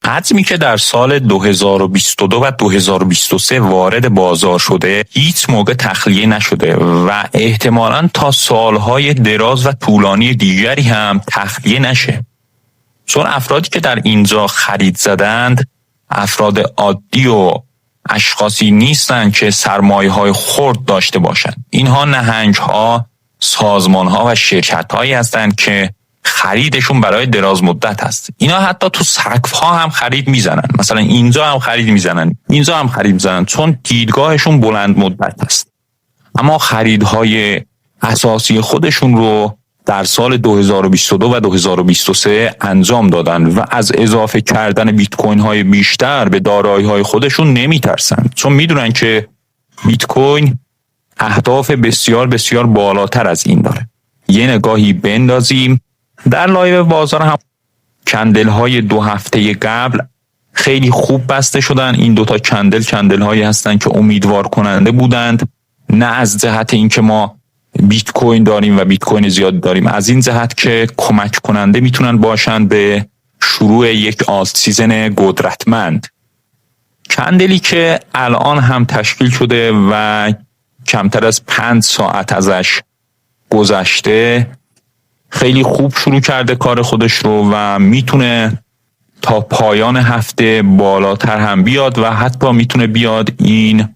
حجمی که در سال 2022 و 2023 وارد بازار شده هیچ موقع تخلیه نشده و احتمالاً تا سالهای دراز و طولانی دیگری هم تخلیه نشه. چون افرادی که در اینجا خرید زدند افراد عادی و اشخاصی نیستند که سرمایه‌های خرد داشته باشند. اینها نهنگ‌ها، سازمان‌ها و شرکت‌هایی هستند که خریدشون برای دراز مدت هست. اینا حتی تو سقف‌ها هم خرید میزنن. مثلا اینجا هم خرید میزنن، اینجا هم خرید میزنن، چون دیدگاهشون بلند مدت هست. اما خریدهای اساسی خودشون رو در سال 2022 و 2023 انجام دادن و از اضافه کردن بیت کوین های بیشتر به دارایی های خودشون نمیترسن، چون میدونن که بیت کوین اهداف بسیار بسیار بالاتر از این داره. یه نگاهی بندازیم در لایو بازار هم کندل های 2 هفته قبل خیلی خوب بسته شدن. این دوتا کندل هایی هستن که امیدوار کننده بودند، نه از جهت اینکه ما بیت کوین داریم و بیت کوین زیاد داریم، از این جهت که کمک کننده میتونن باشن به شروع یک آلت سیزن قدرتمند. کندلی که الان هم تشکیل شده و کمتر از 5 ساعت ازش گذشته خیلی خوب شروع کرده کار خودش رو و میتونه تا پایان هفته بالاتر هم بیاد و حتی میتونه بیاد این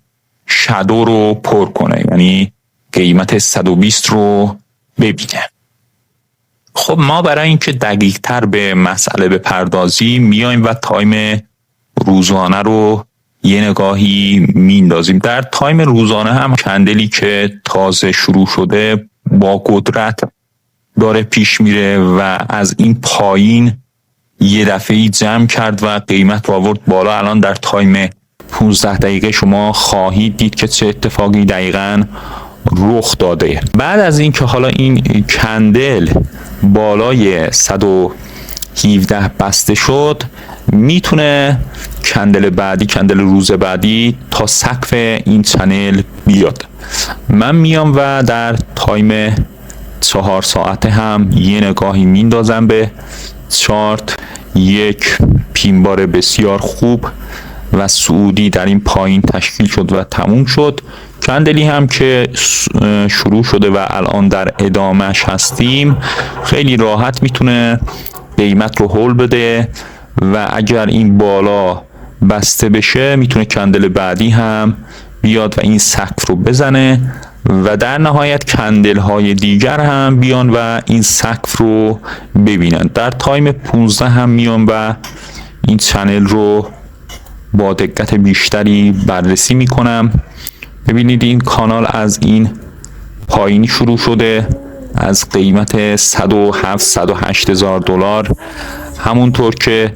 شادو رو پر کنه، یعنی قیمت 120 رو ببینه. خب ما برای اینکه دقیق تر به مسئله بپردازیم میایم و تایم روزانه رو یه نگاهی میندازیم. در تایم روزانه هم کندلی که تازه شروع شده با قدرت داره پیش میره و از این پایین یه دفعه‌ای جمع کرد و قیمت رو آورد بالا. الان در تایم 15 دقیقه شما خواهید دید که چه اتفاقی دقیقاً رخ داده. بعد از این که حالا این کندل بالای 117 بسته شد، میتونه کندل بعدی، کندل روز بعدی تا سقف این چنل بیاد. من میام و در تایم 4 ساعته هم یه نگاهی میندازم به چارت. یک پینبار بسیار خوب و صعودی در این پایین تشکیل شد و تموم شد. کندلی هم که شروع شده و الان در ادامهش هستیم خیلی راحت میتونه قیمت رو هول بده و اگر این بالا بسته بشه میتونه کندل بعدی هم بیاد و این سقف رو بزنه و در نهایت کندل های دیگر هم بیان و این سقف رو ببینن. در تایم 15 هم میان و این چنل رو با دقت بیشتری بررسی میکنم. ببینید این کانال از این پایینی شروع شده از قیمت 107-108 هزار دلار، همونطور که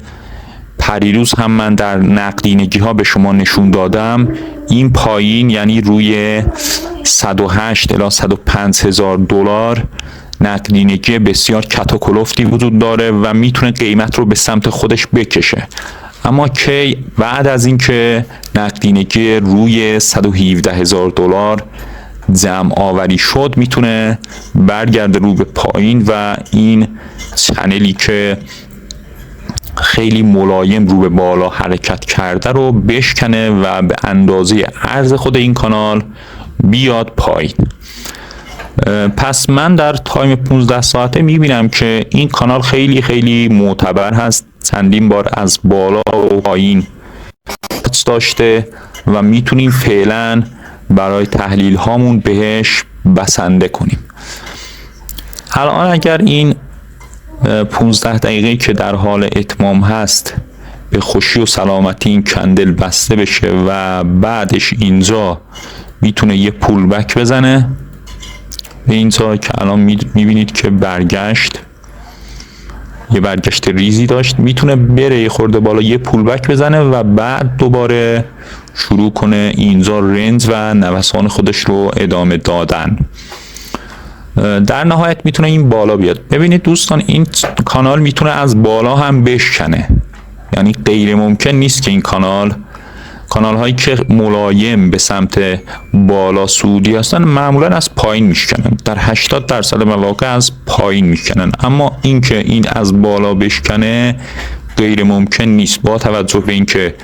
پریروز هم من در نقدینگی ها به شما نشون دادم. این پایین یعنی روی 108 الی 105 هزار دلار نقدینگی بسیار کت و کلفتی وجود داره و میتونه قیمت رو به سمت خودش بکشه. اما که بعد از اینکه نقدینگی روی 117 هزار دلار جمع آوری شد میتونه برگرده رو به پایین و این چنلی که خیلی ملایم رو به بالا حرکت کرده رو بشکنه و به اندازه عرض خود این کانال بیاد پایین. پس من در تایم 15 ساعته میبینم که این کانال خیلی خیلی معتبر هست، چندین بار از بالا و پایین داشته و میتونیم فعلا برای تحلیل هامون بهش بسنده کنیم. الان اگر این 15 دقیقه که در حال اتمام هست به خوشی و سلامتی این کندل بسته بشه و بعدش اینجا میتونه یه پول بک بزنه به اینجا که الان میبینید که برگشت، یه برگشت ریزی داشت، میتونه بره یه خورده بالا یه پول بک بزنه و بعد دوباره شروع کنه اینجا رنج و نوسان خودش رو ادامه دادن. در نهایت میتونه این بالا بیاد. ببینید دوستان این کانال میتونه از بالا هم بشکنه، یعنی غیر ممکن نیست که این کانال هایی که ملایم به سمت بالا صعودی هستن معمولا از پایین میشکنن، در 80% مواقع از پایین میشکنن. اما اینکه این از بالا بشکنه غیر ممکن نیست با توجه به اینکه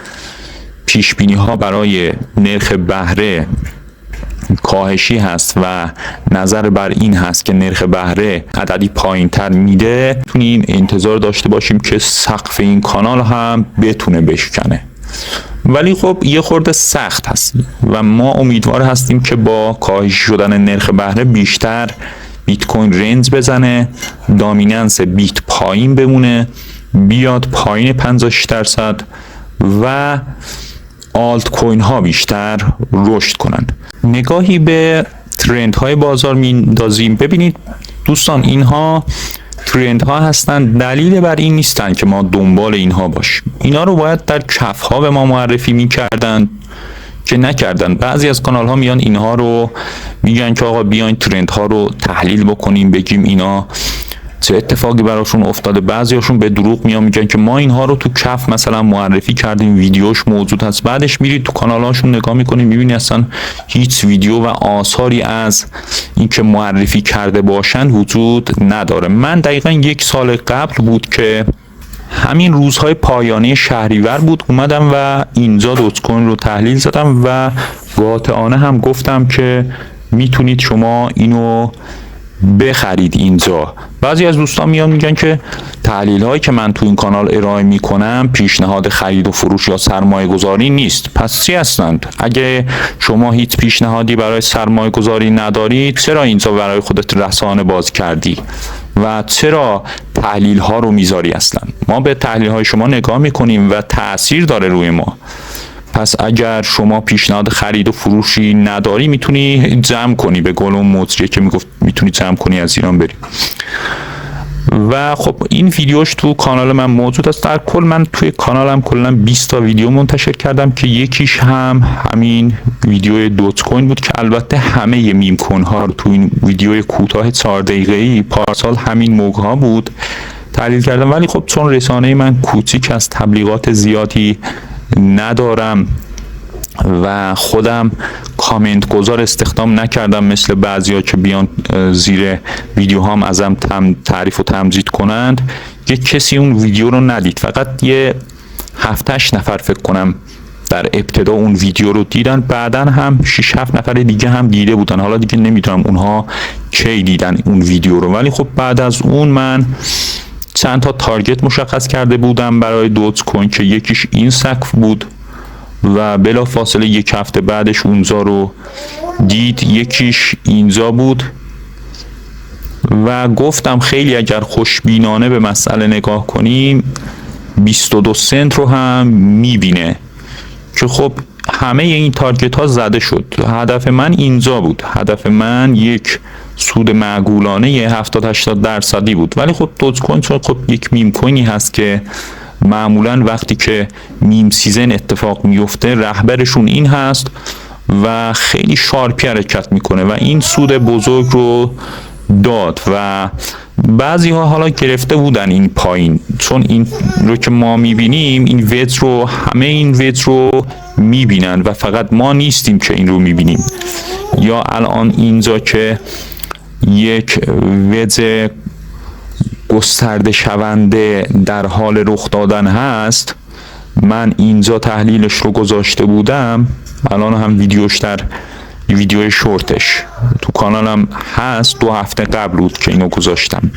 پیش بینی ها برای نرخ بهره کاهشی هست و نظر بر این هست که نرخ بهره عددی پایین تر میده، میتونیم انتظار داشته باشیم که سقف این کانال هم بتونه بشکنه. ولی خب یه خورده سخت هست و ما امیدوار هستیم که با کاهش شدن نرخ بهره بیشتر بیت کوین رنج بزنه، دامیننس بیت پایین بمونه، بیاد پایین 56% و آلت کوین ها بیشتر رشد کنند. نگاهی به ترند های بازار میندازیم. ببینید دوستان، اینها ترند ها هستند، دلیل بر این نیستند که ما دنبال اینها باشیم. اینا رو باید در کف ها به ما معرفی میکردن که نکردن. بعضی از کانال ها میان اینها رو میگن که آقا بیاین ترند ها رو تحلیل بکنیم، بگیم اینا چه اتفاقی براشون افتاده. بعضیاشون به دروغ میان میگن که ما اینها رو تو کف مثلا معرفی کردیم، ویدیوش موجود هست. بعدش میرید تو کانالاشون نگاه میکنید میبینید اصلا هیچ ویدیو و آثاری از اینکه معرفی کرده باشن وجود نداره. من دقیقا 1 سال قبل بود که همین روزهای پایانی شهریور بود، اومدم و اینجا دوت کوین رو تحلیل زدم و قاطعانه هم گفتم که میتونید شما اینو بخرید اینجا. بعضی از دوستان میان میگن که تحلیل هایی که من تو این کانال ارائه میکنم پیشنهاد خرید و فروش یا سرمایه گذاری نیست. پس چی هستند؟ اگه شما هیچ پیشنهادی برای سرمایه گذاری ندارید، چرا اینجا برای خودت رسانه باز کردی و چرا تحلیل ها رو میذاری؟ اصلا ما به تحلیل های شما نگاه میکنیم و تأثیر داره روی ما. پس اگر شما پیشنهاد خرید و فروشی نداری، میتونی جمع کنی، به قول اون مجری که میگفت میتونی جمع کنی از ایران بری. و خب این ویدیوش تو کانال من موجود است. در کل من توی کانالم کلا 20 تا ویدیو منتشر کردم که یکیش هم همین ویدیو دوت کوین بود که البته همه میم کوین ها رو تو این ویدیو کوتاه 4 دقیقه‌ای پارسال همین موقع ها بود تحلیل کردم. ولی خب چون رسانه من کوچیک است، تبلیغات زیادی ندارم و خودم کامنت گذار استخدام نکردم مثل بعضیا که بیان زیر ویدیو هم ازم تعریف و تمجید کنند، یه کسی اون ویدیو رو ندید. فقط یه 7-8 نفر فکر کنم در ابتدا اون ویدیو رو دیدن، بعدن هم 6-7 نفر دیگه هم دیده بودن. حالا دیگه نمیدونم اونها کی دیدن اون ویدیو رو، ولی خب بعد از اون من چند تا تارگت مشخص کرده بودم برای دوت کوین که یکیش این سقف بود و بلا فاصله 1 هفته بعدش اونجا رو دید، یکیش اینجا بود و گفتم خیلی اگر خوشبینانه به مسئله نگاه کنیم 22 سنت رو هم میبینه که خب همه این تارگت ها زده شد. هدف من اینجا بود، هدف من یک سود معقولانه 70-80% بود. ولی خب دوت کوین چون خب یک میم کوینی هست که معمولا وقتی که میم سیزن اتفاق میفته رهبرشون این هست و خیلی شارپی حرکت میکنه و این سود بزرگ رو داد و بعضی ها حالا گرفته بودن این پایین، چون این رو که ما میبینیم این ویت رو همه این ویت رو میبینن و فقط ما نیستیم که این رو میبینیم. یا الان اینجا که یک ویت گسترده شونده در حال رخ دادن هست، من اینجا تحلیلش رو گذاشته بودم، الان هم ویدیوش در ویدیو شورتش تو کانالم هست، 2 هفته قبل بود که اینو گذاشتم.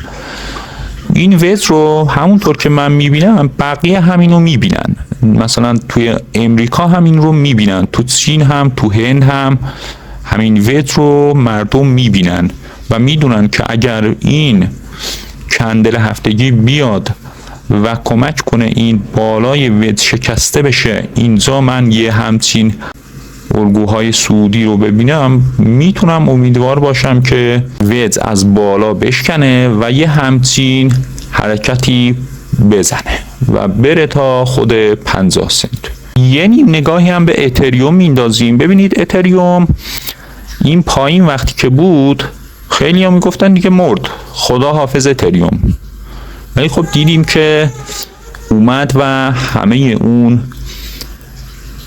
این ویت رو همونطور که من میبینم بقیه همینو میبینن، مثلا توی امریکا همین رو میبینن، تو چین هم، تو هند هم همین ویت رو مردم میبینن و میدونن که اگر این کندل هفتگی بیاد و کمک کنه این بالای ویت شکسته بشه، اینجا من یه همچین الگوهای سعودی رو ببینم، میتونم امیدوار باشم که ویت از بالا بشکنه و یه همچین حرکتی بزنه و بره تا خود 50 سنت. یعنی نگاهی هم به اتریوم میندازیم. ببینید اتریوم این پایین وقتی که بود خیلی هم میگفتن دیگه مرد، خدا حافظ اتریوم، ولی خب دیدیم که اومد و همه اون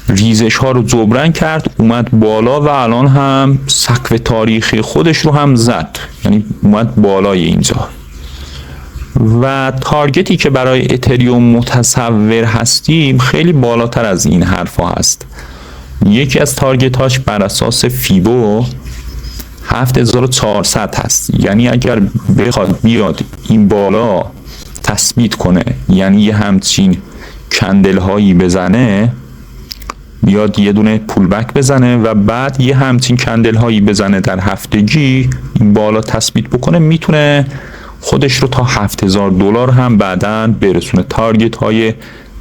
ریزش ها رو جبران کرد، اومد بالا و الان هم سقف تاریخی خودش رو هم زد، یعنی اومد بالای اینجا و تارگتی که برای اتریوم متصور هستیم خیلی بالاتر از این حرفا هست. یکی از تارگت هاش بر اساس فیبو 7400 هست، یعنی اگر بخواد بیاد این بالا تثبیت کنه، یعنی یه همچین کندل هایی بزنه، بیاد یه دونه پول بک بزنه و بعد یه همچین کندل هایی بزنه در هفتگی، این بالا تثبیت بکنه، میتونه خودش رو تا $7000 هم بعداً برسونه. تارگت های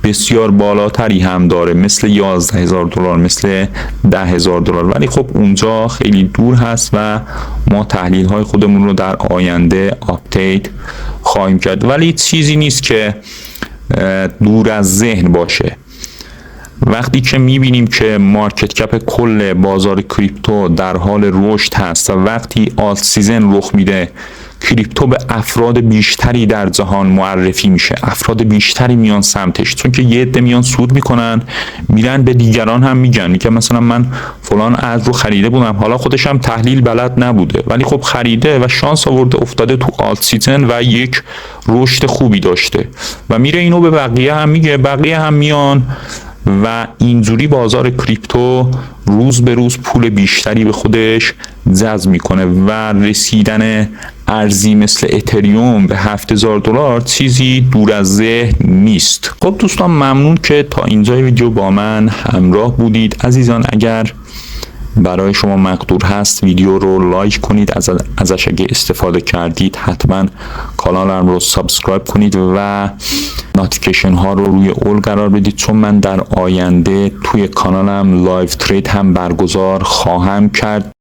بسیار بالاتری هم داره، مثل $11000، مثل $10000، ولی خب اونجا خیلی دور هست و ما تحلیل های خودمون رو در آینده آپدیت خواهیم کرد. ولی چیزی نیست که دور از ذهن باشه. وقتی که میبینیم که مارکت کپ کل بازار کریپتو در حال رشد هست و وقتی آلت سیزن رخ میده، کریپتو به افراد بیشتری در جهان معرفی میشه، افراد بیشتری میان سمتش، چون که یه عده میان سود میکنن، میرن به دیگران هم میگن که مثلا من فلان ارز رو خریده بودم، حالا خودش هم تحلیل بلد نبوده ولی خب خریده و شانس آورده افتاده تو آلت سیزن و یک رشد خوبی داشته و میره اینو به بقیه هم میگه، بقیه هم میان و اینجوری بازار کریپتو روز به روز پول بیشتری به خودش جذب میکنه و رسیدن ارزی مثل اتریوم به $7000 چیزی دور از ذهن نیست. خب دوستان، ممنون که تا اینجای ویدیو با من همراه بودید. عزیزان، اگر برای شما مقدور هست ویدیو رو لایک کنید، ازش اگه استفاده کردید حتما کانالم رو سابسکرایب کنید و نوتیفیکیشن ها رو روی اول قرار بدید، چون من در آینده توی کانالم لایو ترید هم برگزار خواهم کرد.